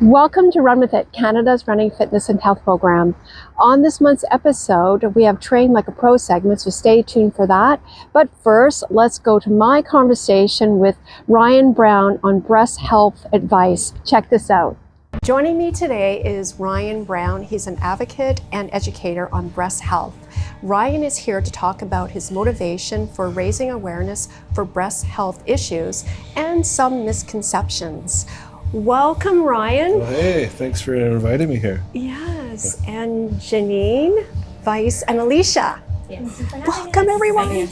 Welcome to Run With It, Canada's running fitness and health program. On this month's episode, we have Train Like a Pro segment, so stay tuned for that. But first, let's go to my conversation with Ryan Brown on breast health advice. Check this out. Joining me today is Ryan Brown. He's an advocate and educator on breast health. Ryan is here to talk about his motivation for raising awareness for breast health issues and some misconceptions. Welcome, Ryan. Well, hey, thanks for inviting me here. Yes, and Jenine, Vice, and Alisha. Yes. Welcome, everyone.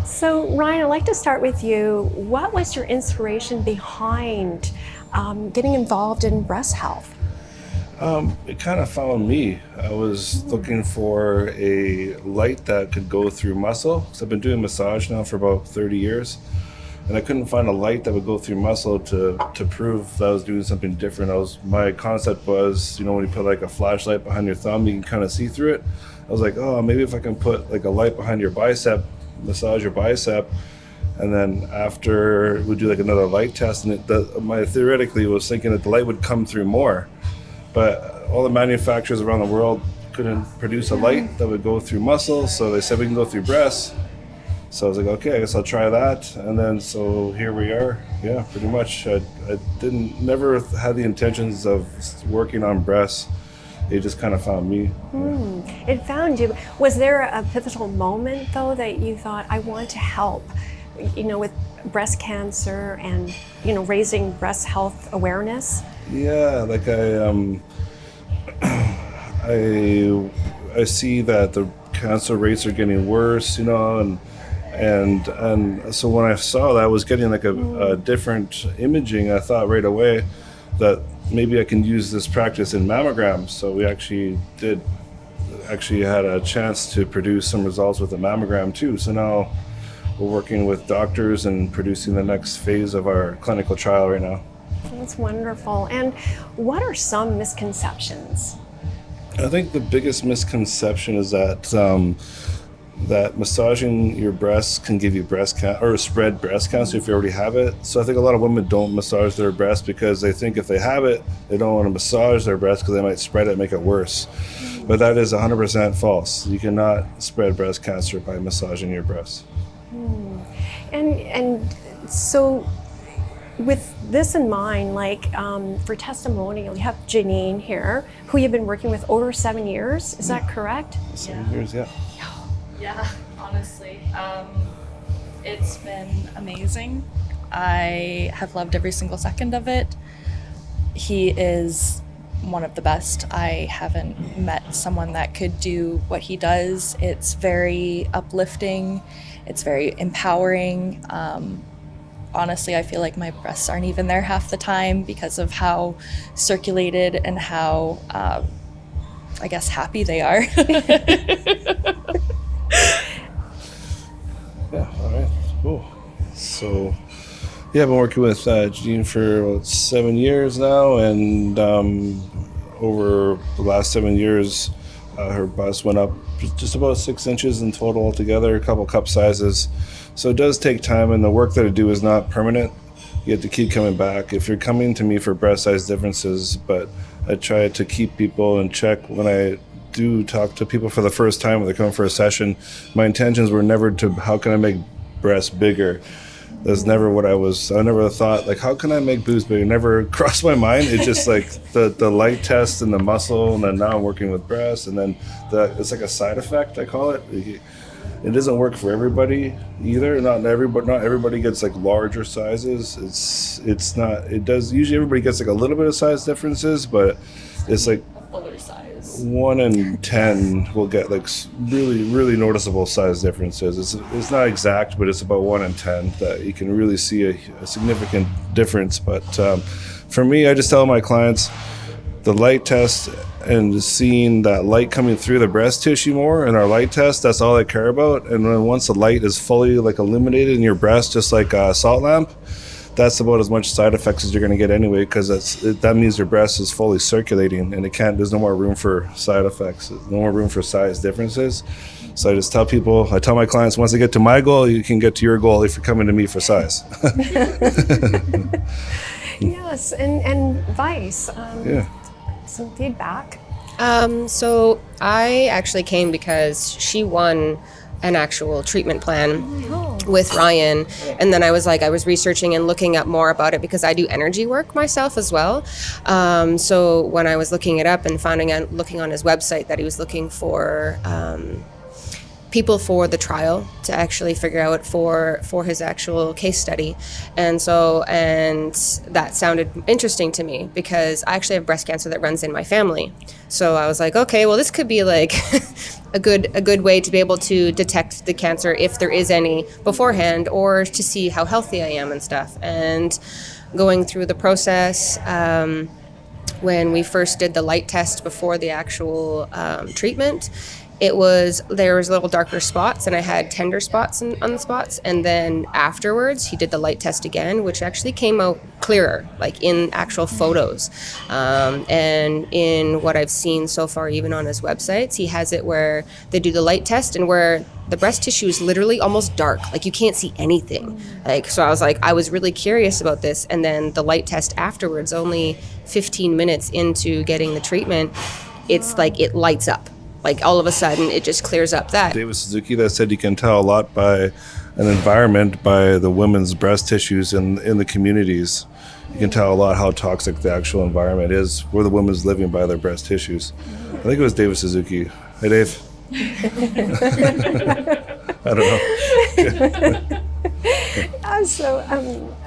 So, Ryan, I'd like to start with you. What was your inspiration behind getting involved in breast health? It kind of found me. I was looking for a light that could go through muscle. So I've been doing massage now for about 30 years. And I couldn't find a light that would go through muscle to prove that I was doing something different. My concept was, when you put like a flashlight behind your thumb, you can kind of see through it. I was like, oh, maybe if I can put like a light behind your bicep, massage your bicep, and then after we do like another light test, and theoretically was thinking that the light would come through more, but all the manufacturers around the world couldn't produce a light that would go through muscle, so they said we can go through breasts. So I was like, okay, I guess I'll try that. And then, so here we are. Yeah, pretty much. I never had the intentions of working on breasts. It just kind of found me. Yeah. It found you. Was there a pivotal moment, though, that you thought, I want to help, with breast cancer and, raising breast health awareness? Yeah, like I see that the cancer rates are getting worse, and so when I saw that I was getting like a different imaging, I thought right away that maybe I can use this practice in mammograms. So we actually had a chance to produce some results with a mammogram too. So now we're working with doctors and producing the next phase of our clinical trial right now. That's wonderful. And what are some misconceptions? I think the biggest misconception is that massaging your breasts can give you breast cancer or spread breast cancer if you already have it. So I think a lot of women don't massage their breasts because they think if they have it, they don't want to massage their breasts because they might spread it and make it worse. But that is 100% false. You cannot spread breast cancer by massaging your breasts. And so with this in mind, for testimonial, you have Jenine here, who you've been working with over 7 years. Is that correct? 7 years, yeah. Yeah, honestly. It's been amazing. I have loved every single second of it. He is one of the best. I haven't met someone that could do what he does. It's very uplifting. It's very empowering. Honestly, I feel like my breasts aren't even there half the time because of how circulated and how, I guess, happy they are. Yeah, all right, cool. So, yeah, I've been working with Jenine for about 7 years now, and over the last 7 years, her bust went up just about 6 inches in total altogether, a couple cup sizes. So it does take time, and the work that I do is not permanent. You have to keep coming back. If you're coming to me for breast size differences, but I try to keep people in check when I do talk to people for the first time when they come for a session. My intentions were never to, how can I make breasts bigger? That's never what I never thought, like, how can I make boobs bigger? It never crossed my mind. It's just like the light test and the muscle, and then now I'm working with breasts, and then it's like a side effect, I call it. It doesn't work for everybody either. Not everybody gets like larger sizes. Usually everybody gets like a little bit of size differences, but it's like A fuller size. 1 in 10 will get like really, really noticeable size differences. It's not exact, but it's about 1 in 10 that you can really see a significant difference. But for me, I just tell my clients the light test and seeing that light coming through the breast tissue more in our light test, that's all I care about. And then once the light is fully like illuminated in your breast, just like a salt lamp, that's about as much side effects as you're going to get anyway, because that means your breast is fully circulating, and there's no more room for side effects, no more room for size differences. So I just tell people, I tell my clients, once they get to my goal, you can get to your goal if you're coming to me for size. Yes, and Vice, Yeah. some feedback. So I actually came because she won an actual treatment plan with Ryan, and then I was researching and looking up more about it because I do energy work myself as well. So when I was looking it up and looking on his website that he was looking for people for the trial to actually figure out for his actual case study, and that sounded interesting to me because I actually have breast cancer that runs in my family. So I was like, okay, well, this could be like a good way to be able to detect the cancer if there is any beforehand, or to see how healthy I am and stuff. And going through the process, when we first did the light test before the actual treatment, there was little darker spots, and I had tender spots on the spots. And then afterwards, he did the light test again, which actually came out clearer, like in actual photos. And in what I've seen so far, even on his websites, he has it where they do the light test and where the breast tissue is literally almost dark, like you can't see anything. So I was really curious about this. And then the light test afterwards, only 15 minutes into getting the treatment, it's like it lights up. Like all of a sudden, it just clears up that. David Suzuki that said you can tell a lot by an environment, by the women's breast tissues in the communities. You can tell a lot how toxic the actual environment is where the women's living by their breast tissues. I think it was David Suzuki. Hey, Dave. I don't know. So,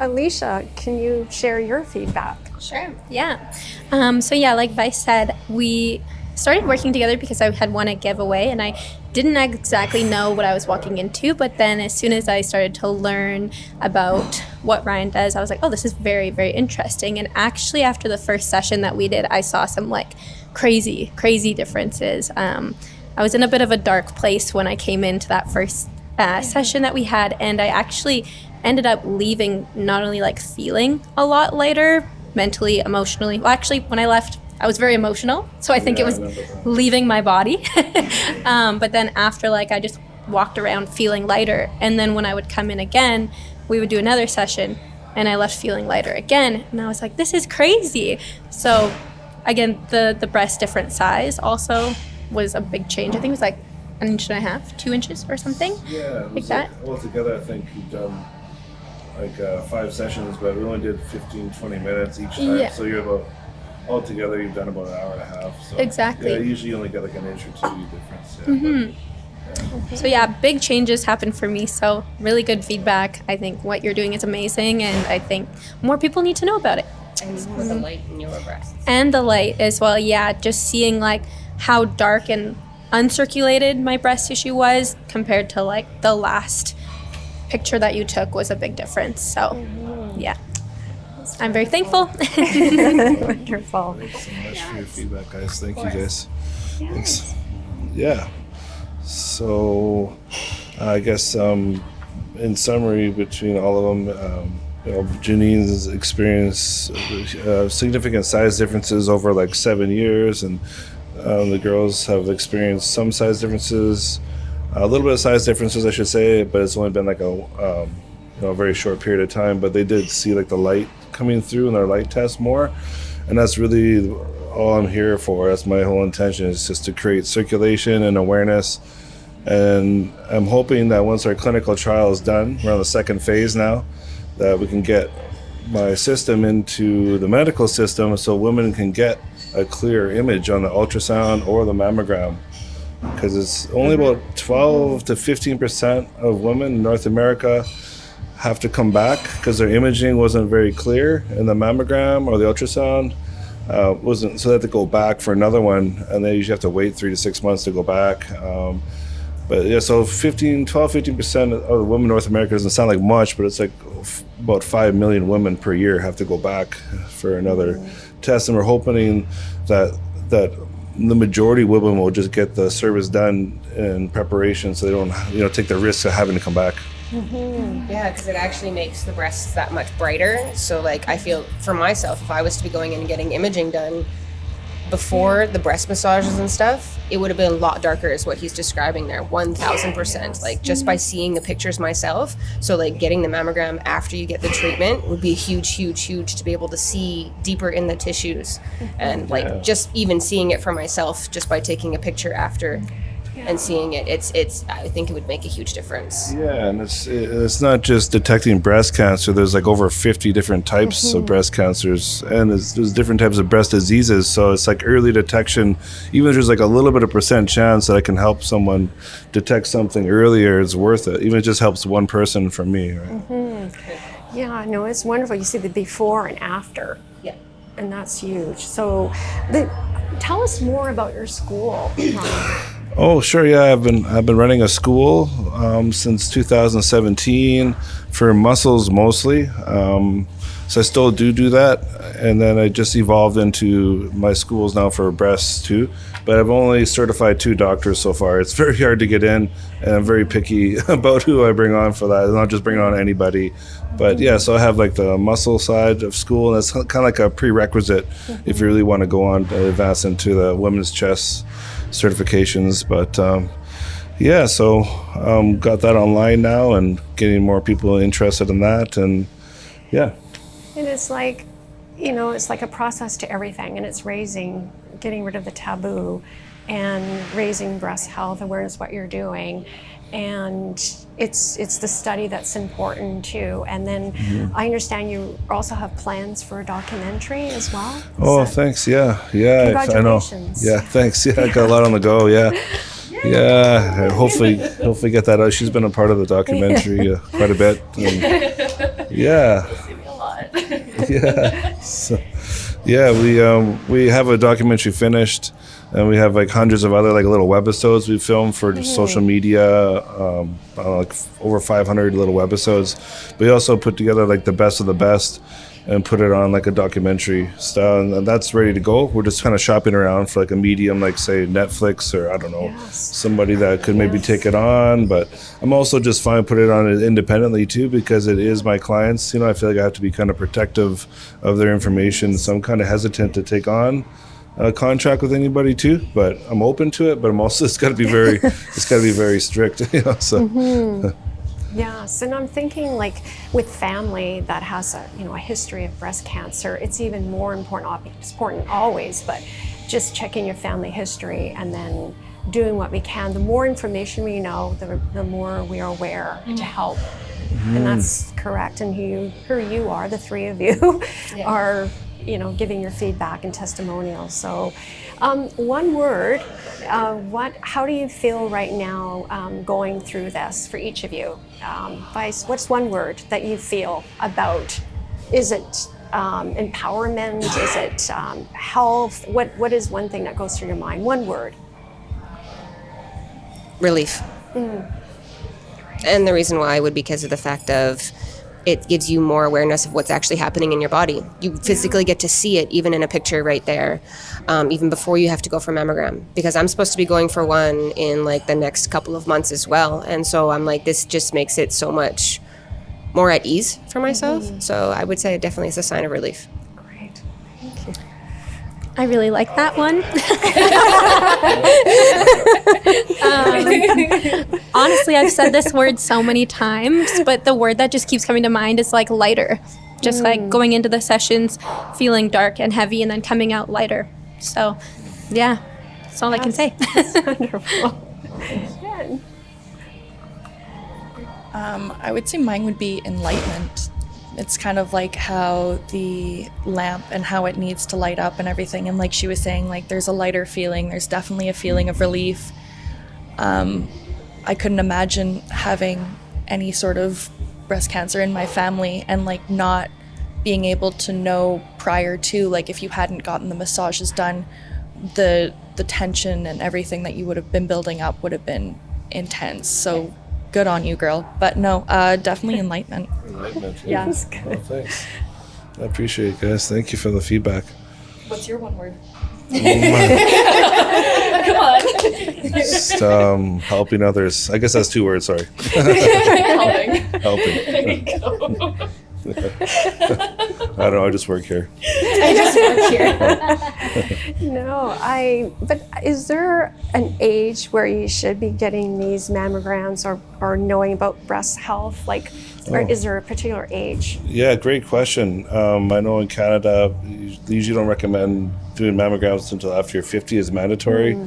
Alisha, can you share your feedback? Sure, yeah. Like Vice said, we started working together because I had won a giveaway and I didn't exactly know what I was walking into, but then as soon as I started to learn about what Ryan does, I was like, oh, this is very, very interesting. And actually after the first session that we did, I saw some like crazy differences. I was in a bit of a dark place when I came into that first session that we had, and I actually ended up leaving not only like feeling a lot lighter, mentally, emotionally. Well, actually, when I left, I was very emotional, so I think it was leaving my body. But then after, like, I just walked around feeling lighter. And then when I would come in again, we would do another session, and I left feeling lighter again. And I was like, this is crazy. So again, the breast different size also was a big change. I think it was like 1.5 inches, 2 inches or something. Yeah, like that. Altogether, I think you've done like 5 sessions, but we only did 15-20 minutes each time. Yeah. So you're about, altogether, you've done about 1.5 hours. So, Exactly. Yeah, usually you only get like 1 inch or 2 difference. Yeah, Mm-hmm. So yeah, big changes happened for me. So really good feedback. I think what you're doing is amazing, and I think more people need to know about it. And with the light in your breasts. And the light as well. Yeah, just seeing like how dark and uncirculated my breast tissue was compared to like the last picture that you took was a big difference. So yeah, I'm very thankful. Wonderful. Thanks so much for your feedback, guys. Thank you, guys. Thanks. Yeah. So, I guess in summary, between all of them, Janine's experienced significant size differences over like 7 years, and the girls have experienced some size differences, a little bit of size differences, I should say, but it's only been like a very short period of time. But they did see like the light coming through in their light test more, and that's really all I'm here for. That's my whole intention, is just to create circulation and awareness. And I'm hoping that once our clinical trial is done, we're on the second phase now, that we can get my system into the medical system so women can get a clear image on the ultrasound or the mammogram. Because it's only about 12 to 15% of women in North America have to come back because their imaging wasn't very clear in the mammogram or the ultrasound. Wasn't, so they have to go back for another one, and they usually have to wait 3 to 6 months to go back. But yeah, so 15% of the women in North America doesn't sound like much, but it's like about 5 million women per year have to go back for another test. And we're hoping that the majority of women will just get the service done in preparation, so they don't take the risk of having to come back. Mm-hmm. Yeah, because it actually makes the breasts that much brighter. So like I feel for myself, if I was to be going in and getting imaging done, before the breast massages and stuff, it would have been a lot darker is what he's describing there, 1000%. Like just by seeing the pictures myself. So like getting the mammogram after you get the treatment would be huge to be able to see deeper in the tissues. And like just even seeing it for myself just by taking a picture after and seeing it, it's I think it would make a huge difference. Yeah, and it's not just detecting breast cancer. There's like over 50 different types of breast cancers, and there's different types of breast diseases. So it's like early detection. Even if there's like a little bit of percent chance that I can help someone detect something earlier, it's worth it. Even if it just helps one person for me, right? Yeah, no, it's wonderful. You see the before and after. Yeah. And that's huge. So tell us more about your school. Oh, sure. Yeah, I've been running a school since 2017 for muscles mostly. So I still do that, and then I just evolved into my schools now for breasts too. But I've only certified 2 doctors so far. It's very hard to get in, and I'm very picky about who I bring on for that. I'm not just bringing on anybody. But yeah, so I have like the muscle side of school, and that's kind of like a prerequisite if you really want to go on to advance into the women's chest certifications. But yeah, so got that online now and getting more people interested in that, and yeah. And it's like, it's like a process to everything, and it's getting rid of the taboo and raising breast health awareness, what you're doing. And it's the study that's important too. And then I understand you also have plans for a documentary as well. Oh, thanks. Yeah. Congratulations. I know. Yeah, thanks. Yeah, I got a lot on the go. Yeah. Yeah, hopefully get that out. She's been a part of the documentary quite a bit. And, yeah. A lot. Yeah. So, yeah, we have a documentary finished, and we have like hundreds of other like little webisodes we filmed for social media, like over 500 little webisodes. We also put together like the best of the best and put it on like a documentary style, and that's ready to go. We're just kind of shopping around for like a medium, like say Netflix or I don't know, somebody that could maybe take it on. But I'm also just fine putting it on independently too, because it is my clients. I feel like I have to be kind of protective of their information, so I'm kind of hesitant to take on a contract with anybody too. But I'm open to it. But I'm also it's got to be very strict. So. Yes, and I'm thinking like with family that has a history of breast cancer, it's even more important. It's important always, but just checking your family history and then doing what we can. The more information we know, the more we are aware to help. And that's correct. And who you are, the 3 of you, are giving your feedback and testimonials. So one word, how do you feel right now going through this for each of you? Vice, what's one word that you feel about? Is it empowerment? Is it health? What is one thing that goes through your mind? One word. Relief. And the reason why would be because of the fact of it gives you more awareness of what's actually happening in your body. You physically get to see it even in a picture right there, even before you have to go for mammogram. Because I'm supposed to be going for one in like the next couple of months as well. And so I'm like, this just makes it so much more at ease for myself. So I would say it definitely is a sign of relief. Great, thank you. I really like that one. Honestly, I've said this word so many times, but the word that just keeps coming to mind is like lighter. Just like going into the sessions, feeling dark and heavy, and then coming out lighter. So, yeah, that's all I can say. That's wonderful. I would say mine would be enlightenment. It's kind of like how the lamp and how it needs to light up and everything. And like she was saying, like there's a lighter feeling. There's definitely a feeling of relief. I couldn't imagine having any sort of breast cancer in my family and like not being able to know prior to, like if you hadn't gotten the massages done, the tension and everything that you would have been building up would have been intense. So good on you, girl. But no, definitely enlightenment. Yeah. Yes, good. Well, thanks. I appreciate it, guys. Thank you for the feedback. What's your one word? Come on. Just helping others. I guess that's 2 words, sorry. Helping. Helping. There you go. I don't know. I just work here. I just work here. No, but is there an age where you should be getting these mammograms or knowing about breast health? Like, or is there a particular age? Yeah, great question. I know in Canada, they usually don't recommend doing mammograms until after you're 50 is mandatory.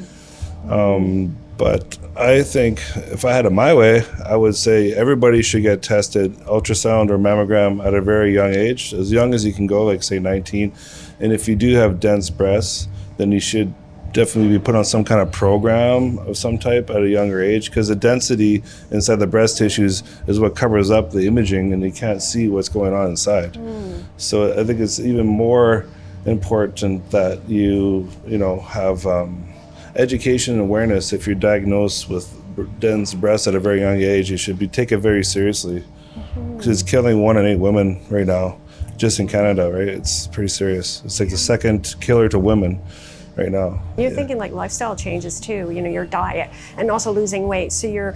But I think if I had it my way, I would say everybody should get tested ultrasound or mammogram at a very young age, as young as you can go, like say 19. And if you do have dense breasts, then you should definitely be put on some kind of program of some type at a younger age, because the density inside the breast tissues is what covers up the imaging and you can't see what's going on inside. So I think it's even more important that you have education and awareness. If you're diagnosed with dense breasts at a very young age, you should take it very seriously, because it's killing 1 in 8 women right now, just in Canada, right? It's pretty serious. It's like the second killer to women right now. You're thinking like lifestyle changes too, your diet and also losing weight. So your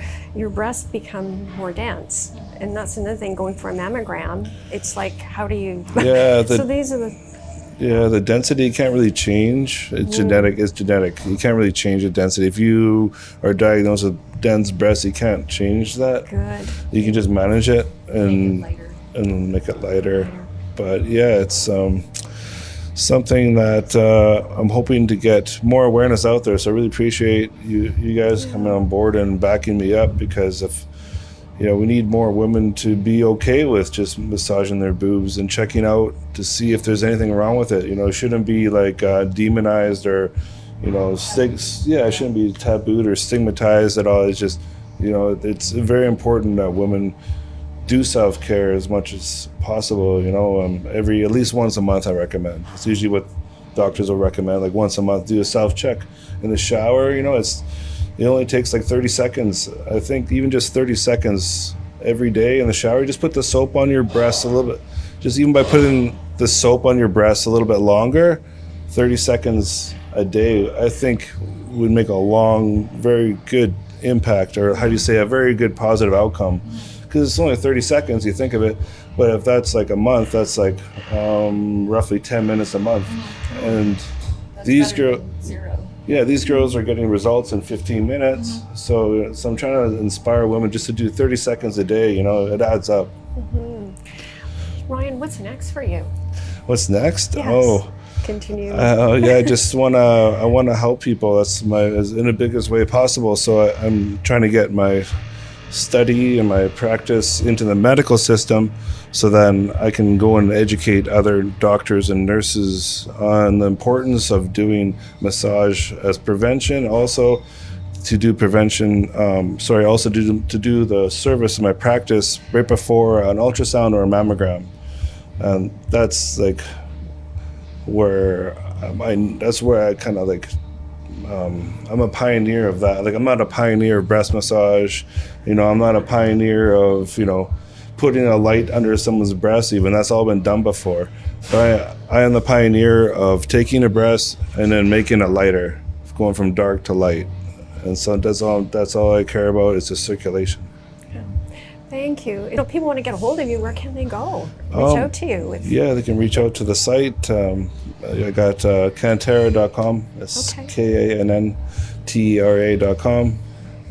breasts become more dense. And that's another thing, going for a mammogram. It's like, how do you, so these are the density can't really change. It's genetic. You can't really change the density. If you are diagnosed with dense breasts, you can't change that. Good. You can just manage it and make it lighter. But yeah, it's something that I'm hoping to get more awareness out there. So I really appreciate you guys coming on board and backing me up, because if we need more women to be okay with just massaging their boobs and checking out to see if there's anything wrong with it. It shouldn't be like demonized or it shouldn't be tabooed or stigmatized at all. It's just it's very important that women do self-care as much as possible. At least once a month I recommend. It's usually what doctors will recommend, like once a month, do a self-check in the shower. It only takes like 30 seconds. I think even just 30 seconds every day in the shower. Just put the soap on your breasts a little bit. Just even by putting the soap on your breasts a little bit longer, 30 seconds a day, I think would make a long, very good impact, or how do you say, a very good positive outcome. Because it's only 30 seconds, you think of it, but if that's like a month, that's like roughly 10 minutes a month. And these girls, these girls are getting results in 15 minutes. So I'm trying to inspire women just to do 30 seconds a day. It adds up. Ryan, what's next for you? What's next? Yes. Continue. I just I want to help people. That's in the biggest way possible. So I'm trying to get my study and my practice into the medical system, so then I can go and educate other doctors and nurses on the importance of doing massage as prevention. Also to do prevention, to do the service of my practice right before an ultrasound or a mammogram. And that's like where I kind of like, I'm a pioneer of that. Like, I'm not a pioneer of breast massage. I'm not a pioneer of, putting a light under someone's breast even. That's all been done before. But I am the pioneer of taking a breast and then making it lighter, going from dark to light. And so that's all I care about, is the circulation. Thank you. If people want to get a hold of you, where can they go? Reach out to you. They can reach out to the site. I got Cantera.com. That's KANNTERA.com.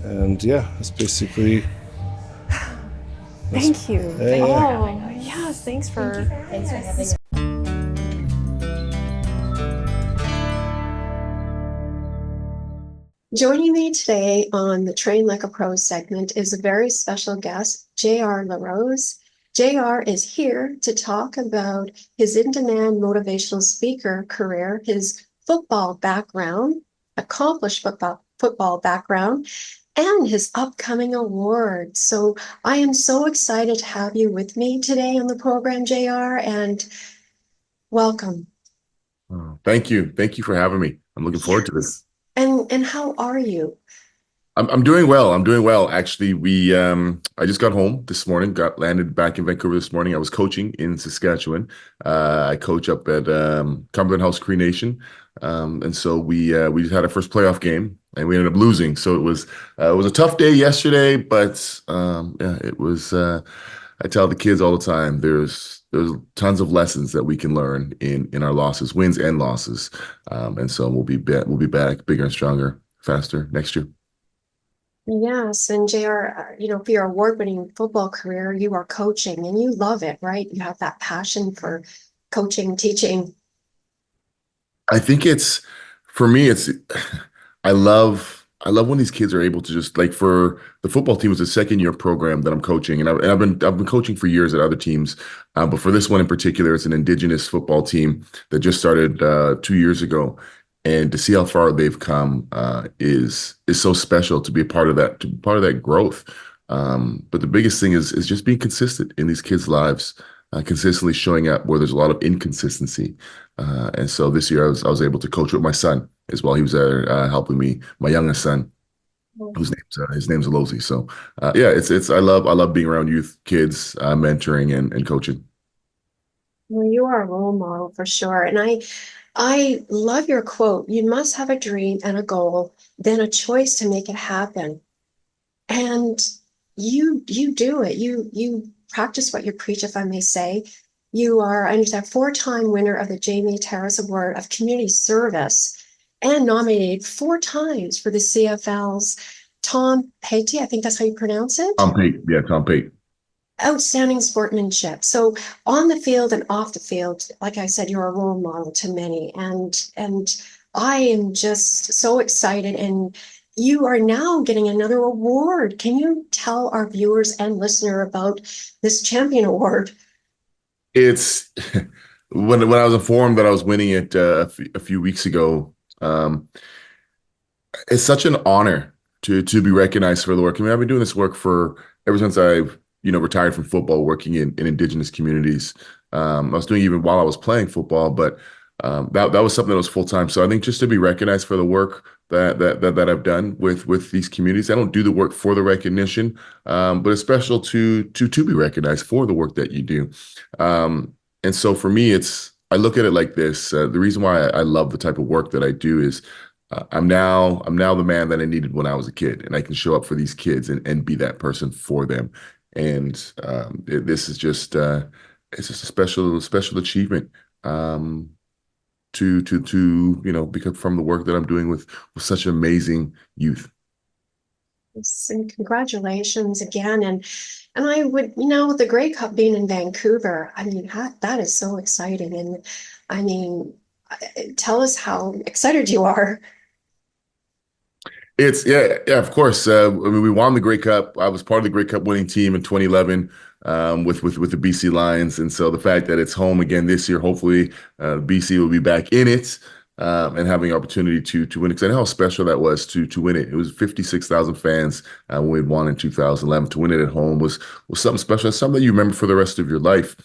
And it's basically. Thank you. Hey. Yes, thanks for having us. Joining me today on the Train Like a Pro segment is a very special guest, JR Larose. JR is here to talk about his in-demand motivational speaker career, his football background, accomplished football background, and his upcoming award. So I am so excited to have you with me today on the program, JR, and welcome. Oh, thank you. Thank you for having me. I'm looking forward to this. And how are you? I'm doing well. I'm doing well. Actually, I just got home this morning, landed back in Vancouver this morning. I was coaching in Saskatchewan. I coach up at Cumberland House Cree Nation. And so we just had our first playoff game and we ended up losing. So it was a tough day yesterday, but it was I tell the kids all the time, there's tons of lessons that we can learn in our losses, wins and losses. And so we'll be back bigger and stronger, faster next year. Yes, and JR, for your award-winning football career, you are coaching and you love it, right? You have that passion for coaching, teaching. I think for me, I love when these kids are able to just like for the football team. It's a second year program that I'm coaching, and I've been coaching for years at other teams, but for this one in particular, it's an Indigenous football team that just started 2 years ago, and to see how far they've come is so special to be a part of that, to be part of that growth. But the biggest thing is just being consistent in these kids' lives, consistently showing up where there's a lot of inconsistency. And so this year I was able to coach with my son as well. He was there helping me, my youngest son, his name's Alisha. So yeah, it's I love being around youth, kids, mentoring and coaching. Well, you are a role model for sure. And I love your quote. You must have a dream and a goal, then a choice to make it happen. And you do it. You practice what you preach, if I may say. You are, I understand, four-time winner of the Jamie Terrace Award of Community Service and nominated four times for the CFL's Tom Petty, I think that's how you pronounce it. Tom Pate, yeah, Tom Pate. Outstanding sportsmanship. So on the field and off the field, like I said, you're a role model to many. And I am just so excited. And you are now getting another award. Can you tell our viewers and listener about this champion award? It's when I was informed that I was winning it a few weeks ago. It's such an honor to be recognized for the work. I mean, I've been doing this work for ever since I've retired from football, working in Indigenous communities. I was doing even while I was playing football, but that was something that was full time. So I think just to be recognized for the work that I've done with these communities. I don't do the work for the recognition, but it's special to be recognized for the work that you do. And so for me, I look at it like this. The reason why I love the type of work that I do is I'm now the man that I needed when I was a kid, and I can show up for these kids and be that person for them. And this is just it's just a special achievement. To become from the work that I'm doing with such amazing youth. And congratulations again. And I would, with the Grey Cup being in Vancouver, I mean, that is so exciting. And I mean, tell us how excited you are. It's yeah, of course. I mean, we won the Grey Cup. I was part of the Grey Cup winning team in 2011 with the BC Lions, and so the fact that it's home again this year, hopefully, BC will be back in it and having the opportunity to win it. Because I know how special that was to win it. It was 56,000 fans when we won in 2011. To win it at home was something special. It's something that you remember for the rest of your life.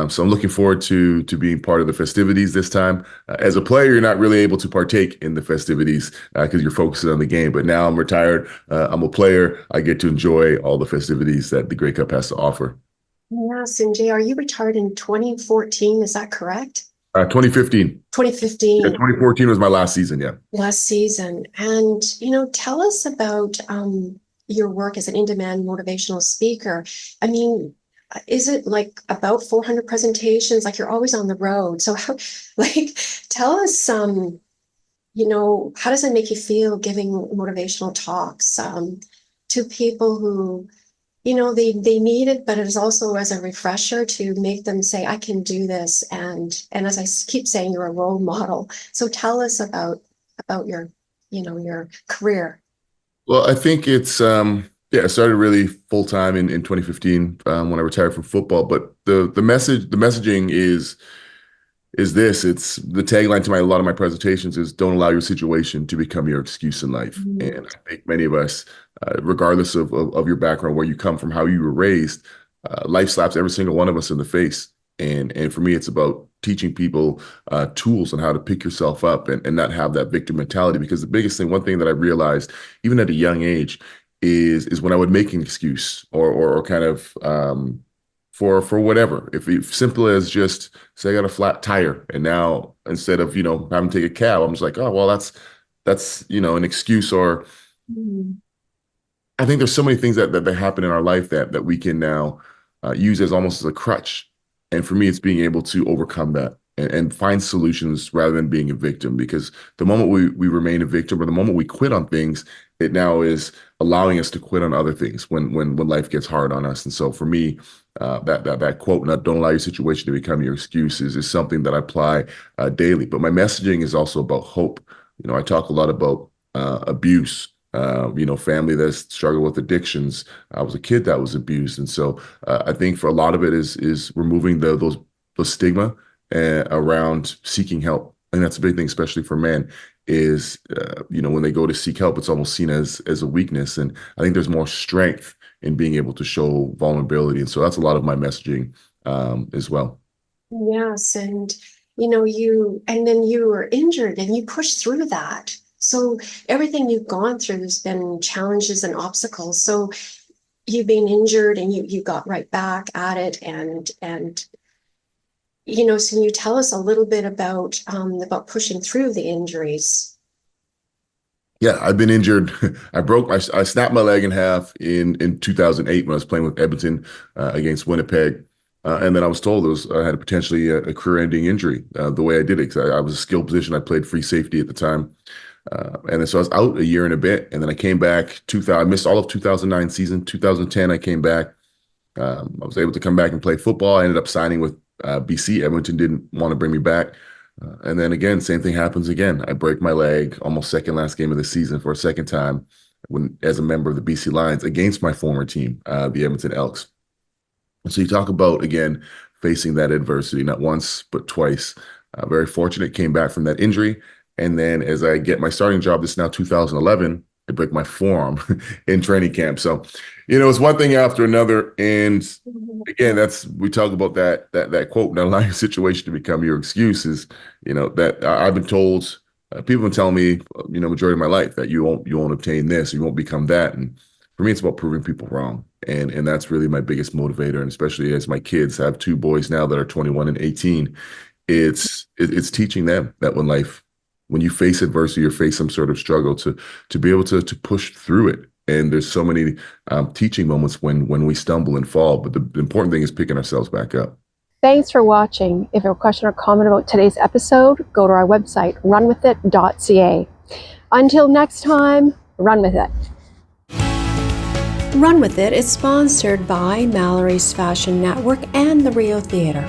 So I'm looking forward to being part of the festivities this time. As a player, you're not really able to partake in the festivities because you're focusing on the game. But now I'm retired. I'm a player. I get to enjoy all the festivities that the Grey Cup has to offer. Yes, and JR, you retired in 2014, is that correct? 2015. 2015. Yeah, 2014 was my last season, yeah. Last season. And, tell us about your work as an in-demand motivational speaker. I mean, is it like about 400 presentations? Like you're always on the road. So how, tell us, how does it make you feel giving motivational talks to people who, they need it, but it is also as a refresher to make them say, I can do this. And as I keep saying, you're a role model. So tell us about your, your career. Well, I think it's I started really full time in 2015 when I retired from football. But the messaging is this. It's the tagline to a lot of my presentations is don't allow your situation to become your excuse in life. Mm-hmm. And I think many of us, regardless of your background, where you come from, how you were raised, life slaps every single one of us in the face. And for me, it's about teaching people tools on how to pick yourself up and not have that victim mentality. Because the biggest thing, one thing that I realized, even at a young age, is when I would make an excuse or kind of for whatever. If simple as just say I got a flat tire, and now instead of having to take a cab, I'm just like, oh well, that's an excuse. Or I think there's so many things that happen in our life that we can now used as almost as a crutch. And for me, it's being able to overcome that and find solutions rather than being a victim. Because the moment we remain a victim, or the moment we quit on things, it now is allowing us to quit on other things when life gets hard on us. And so for me, that quote, "Not don't allow your situation to become your excuses," is something that I apply daily. But my messaging is also about hope. I talk a lot about abuse. Family that's struggled with addictions. I was a kid that was abused, and so I think for a lot of it is removing those stigma around seeking help, and that's a big thing, especially for men. Is when they go to seek help, it's almost seen as a weakness, and I think there's more strength in being able to show vulnerability, and so that's a lot of my messaging as well. Yes, and then you were injured and you pushed through that. So everything you've gone through, there's been challenges and obstacles. So you've been injured and you got right back at it, and so can you tell us a little bit about pushing through the injuries? Yeah, I've been injured. I snapped my leg in half in 2008 when I was playing with Edmonton against Winnipeg. And then I was told I had potentially a career-ending injury the way I did it, because I was a skilled position. I played free safety at the time. And then so I was out a year and a bit, and then I came back. I missed all of 2009 season. 2010, I came back. I was able to come back and play football. I ended up signing with BC. Edmonton didn't want to bring me back. And then again, same thing happens again. I break my leg almost second last game of the season for a second time as a member of the BC Lions against my former team, the Edmonton Elks. And so you talk about, again, facing that adversity, not once, but twice. Very fortunate, came back from that injury. And then as I get my starting job, this is now 2011, I break my forearm in training camp. So, it's one thing after another. And again, we talk about that quote, "Not allowing your situation to become your excuses." That I've been told, people have been telling me, majority of my life, that you won't obtain this, you won't become that. And for me, it's about proving people wrong. And that's really my biggest motivator. And especially as my kids, I have two boys now that are 21 and 18, it's teaching them that when you face adversity or face some sort of struggle, to be able to push through it. And there's so many teaching moments when we stumble and fall, but the important thing is picking ourselves back up. Thanks for watching. If you have a question or comment about today's episode, go to our website, runwithit.ca. Until next time, run with it. Run With It is sponsored by Mallory's Fashion Network and the Rio Theater.